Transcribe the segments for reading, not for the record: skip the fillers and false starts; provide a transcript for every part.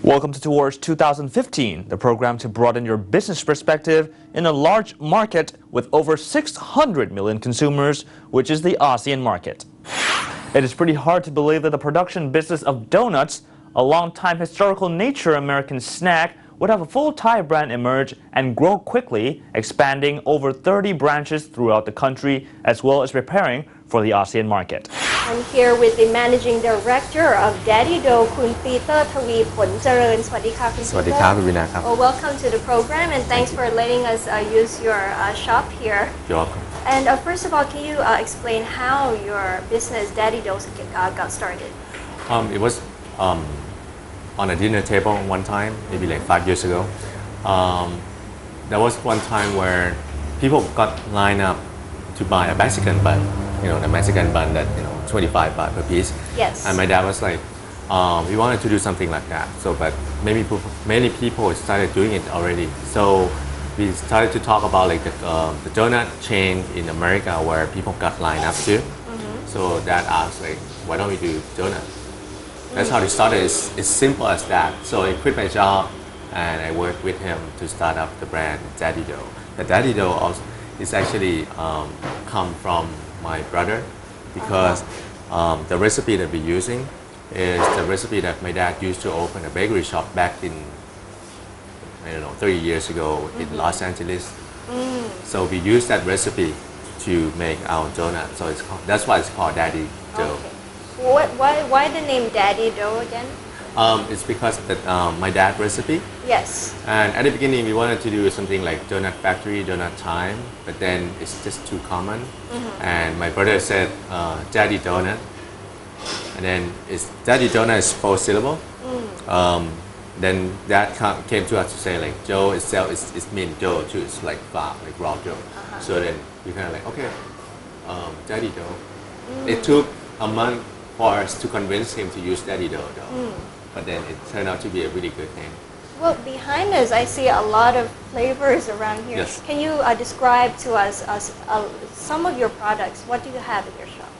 Welcome to Towards 2015, the program to broaden your business perspective in a large market with over 600 million consumers, which is the ASEAN market. It is pretty hard to believe that the production business of donuts, a long-time historical nature American snack, would have a full Thai brand emerge and grow quickly, expanding over 30 branches throughout the country, as well as preparing for the ASEAN market. I'm here with the Managing Director of Daddy Dough, Kun Peter Thavi Phon Chareun. สวัสดีค่ะคุณ สวัสดีครับคุณวินาครับ Well, welcome to the program and thanks for letting us use your shop here. You're welcome. And first of all, can you explain how your business Daddy Dough got started? It was on a dinner table one time, maybe like 5 years ago. There was one time where people got lined up to buy a Mexican bun, the Mexican bun that 25 baht per piece. Yes. And my dad was like, we wanted to do something like that. So, but many people started doing it already. So we started to talk about like the donut chain in America where people got lined up to. So Dad asked like, why don't we do donut? That's how it started. It's simple as that. So I quit my job and I worked with him to start up the brand Daddy Dough. The Daddy Dough also is actually come from my brother because the recipe that we're using is the recipe that my dad used to open a bakery shop back in 30 years ago in Los Angeles. So we use that recipe to make our donut. So that's why it's called Daddy Dough. Okay. Why the name Daddy Dough again? It's because that my dad's recipe. Yes. And at the beginning, we wanted to do something like Donut Factory, Donut Time, but then it's just too common. And my brother said, Daddy Donut. And then Daddy Donut is 4 syllable. Then that came to us to say like dough itself is mean dough too. It's like raw dough. So then we kind of like, okay, Daddy Dough. It took a month for us to convince him to use Daddy Dough though. But then it turned out to be a really good name. Well, behind us, I see a lot of flavors around here. Yes. Can you describe to us some of your products? What do you have in your shop?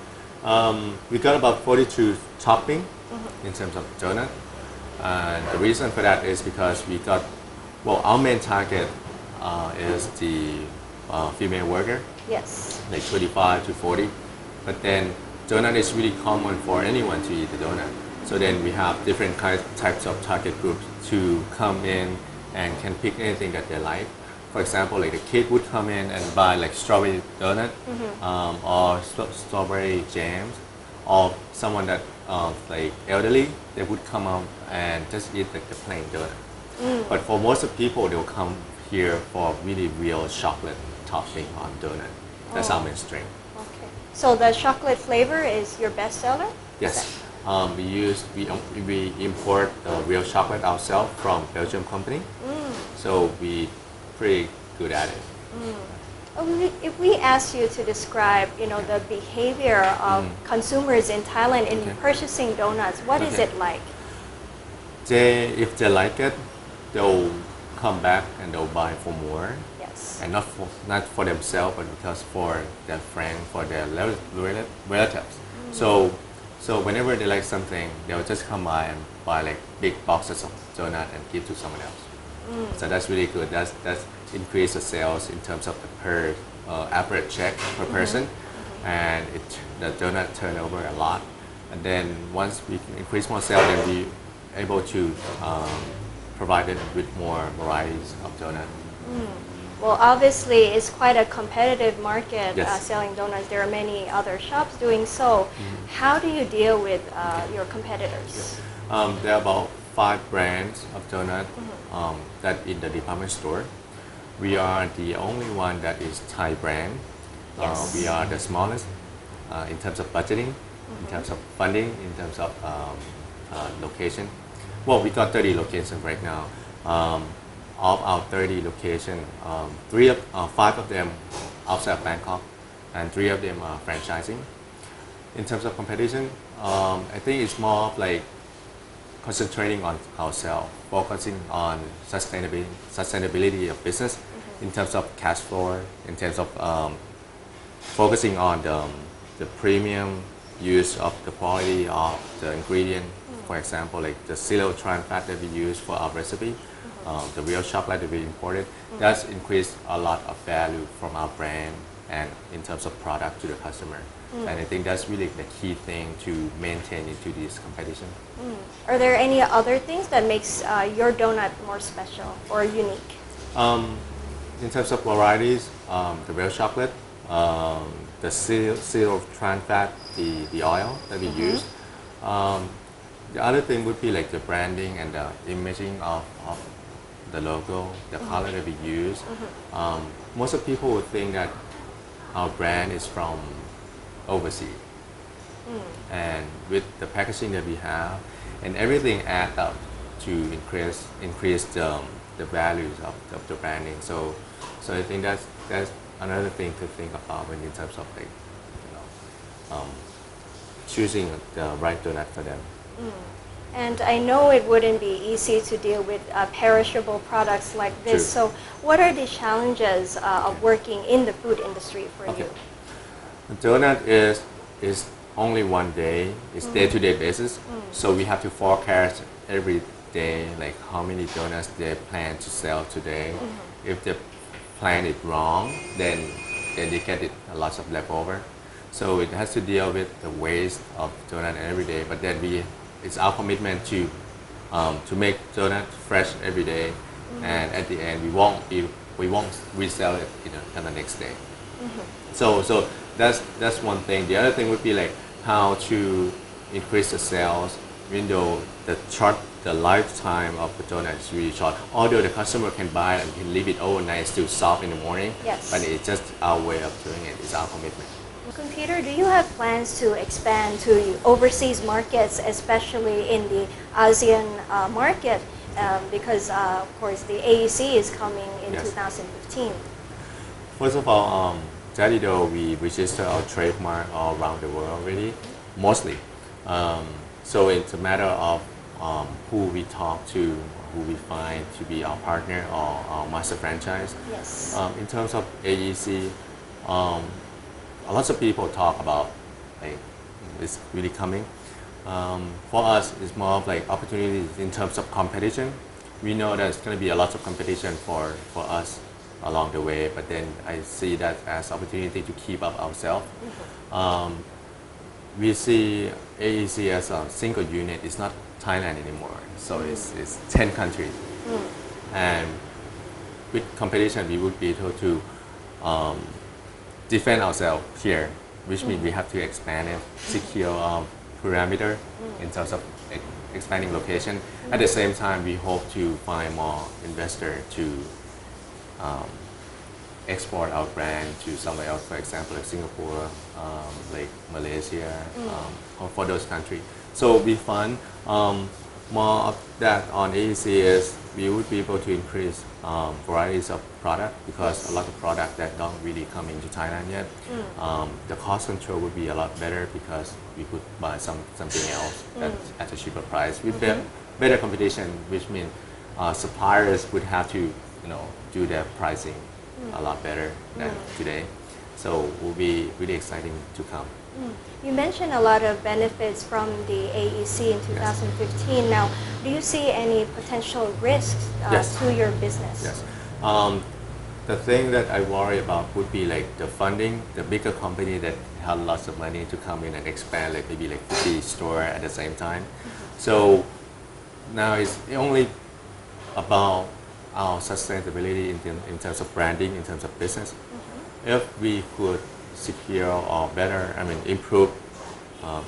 We got about 42 topping in terms of donut. And the reason for that is because we got, our main target is the female worker. Yes. Like 25 to 40. But then donut is really common for anyone to eat the donut. So then we have different types of target groups to come in and can pick anything that they like. For example, like the kid would come in and buy like strawberry donut or strawberry jams, or someone that like elderly, they would come out and just eat like the plain donut. But for most of people, they'll come here for really real chocolate topping on donut. That's our mainstream. Okay. So the chocolate flavor is your best seller? Yes. We import real chocolate ourselves from Belgium company. So we pretty good at it. If we ask you to describe, the behavior of consumers in Thailand in purchasing donuts, what is it like? If they like it, they'll come back and they'll buy for more. Yes. And not for themselves, but because for their friends, for their relatives. So whenever they like something, they'll just come by and buy like big boxes of donut and give to someone else. So that's really good. That's increase the sales in terms of the per average check per person, and the donut turnover a lot. And then once we increase more sales, then we able to provide them with more varieties of donut. Well, obviously, it's quite a competitive market selling donuts. There are many other shops doing so. How do you deal with your competitors? There are about 5 brands of donut that in the department store. We are the only one that is Thai brand. Yes. We are the smallest in terms of budgeting, in terms of funding, in terms of location. Well, we got 30 locations right now. Of our 30 locations, 5 of them outside of Bangkok, and 3 of them are franchising. In terms of competition, I think it's more of like concentrating on ourselves, focusing on sustainability of business in terms of cash flow, in terms of focusing on the premium use of the quality of the ingredient. For example, like the zero trans fat that we use for our recipe, the real chocolate that we imported, that's increased a lot of value from our brand and in terms of product to the customer. And I think that's really the key thing to maintain into this competition. Are there any other things that makes your donut more special or unique? In terms of varieties, the real chocolate, the zero trans fat, the oil that we use. The other thing would be like the branding and the imaging of the logo, the color that we use. Most of people would think that our brand is from overseas. And with the packaging that we have, and everything adds up to increase the values of the branding. So I think that's another thing to think about when in terms of like, choosing the right donut for them. And I know it wouldn't be easy to deal with perishable products like this. True. So what are the challenges of working in the food industry for you? The donut is only one day. It's day-to-day basis. So we have to forecast every day, like how many donuts they plan to sell today. If the plan it wrong, then they get it a lot of leftover. So it has to deal with the waste of donut every day. But then it's our commitment to make donut fresh every day, and at the end we won't resell it on the next day. So that's one thing. The other thing would be like how to increase the sales, even though the lifetime of the donut is really short. Although the customer can buy it and can leave it overnight, still soft in the morning. Yes. But it's just our way of doing it. It's our commitment. Computer, do you have plans to expand to overseas markets, especially in the ASEAN market? Because of course the AEC is coming in 2015. First of all, Jadido, we register our trademark all around the world already, mostly. So it's a matter of who we talk to, who we find to be our partner or our master franchise. Yes. In terms of AEC, a lot of people talk about like it's really coming. For us, it's more of like opportunities in terms of competition. We know there's going to be a lot of competition for us along the way, but then I see that as opportunity to keep up ourselves. We see AEC as a single unit. It's not Thailand anymore, so it's 10 countries. And with competition, we would be able to defend ourselves here, which means we have to expand and secure parameter in terms of expanding location. At the same time, we hope to find more investors to export our brand to somewhere else, for example, like Singapore, like Malaysia, or for those countries. So it'll be fun. More of that on AEC is we would be able to increase varieties of product, because a lot of product that don't really come into Thailand yet. The cost control would be a lot better because we could buy something else at a cheaper price with better competition, which means suppliers would have to do their pricing a lot better than today. So it will be really exciting to come. You mentioned a lot of benefits from the AEC in 2015. Now, do you see any potential risks to your business? Yes. The thing that I worry about would be like the funding, the bigger company that have lots of money to come in and expand, like maybe like 50 stores at the same time. So now it's only about our sustainability in terms of branding, in terms of business. If we could secure or better, improve,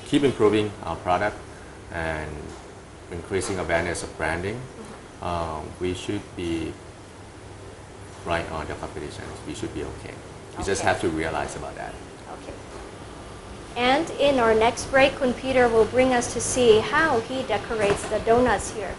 keep improving our product and increasing awareness of branding, we should be right on the competition. We should be okay. We just have to realize about that. Okay. And in our next break, Kun Peter will bring us to see how he decorates the donuts here.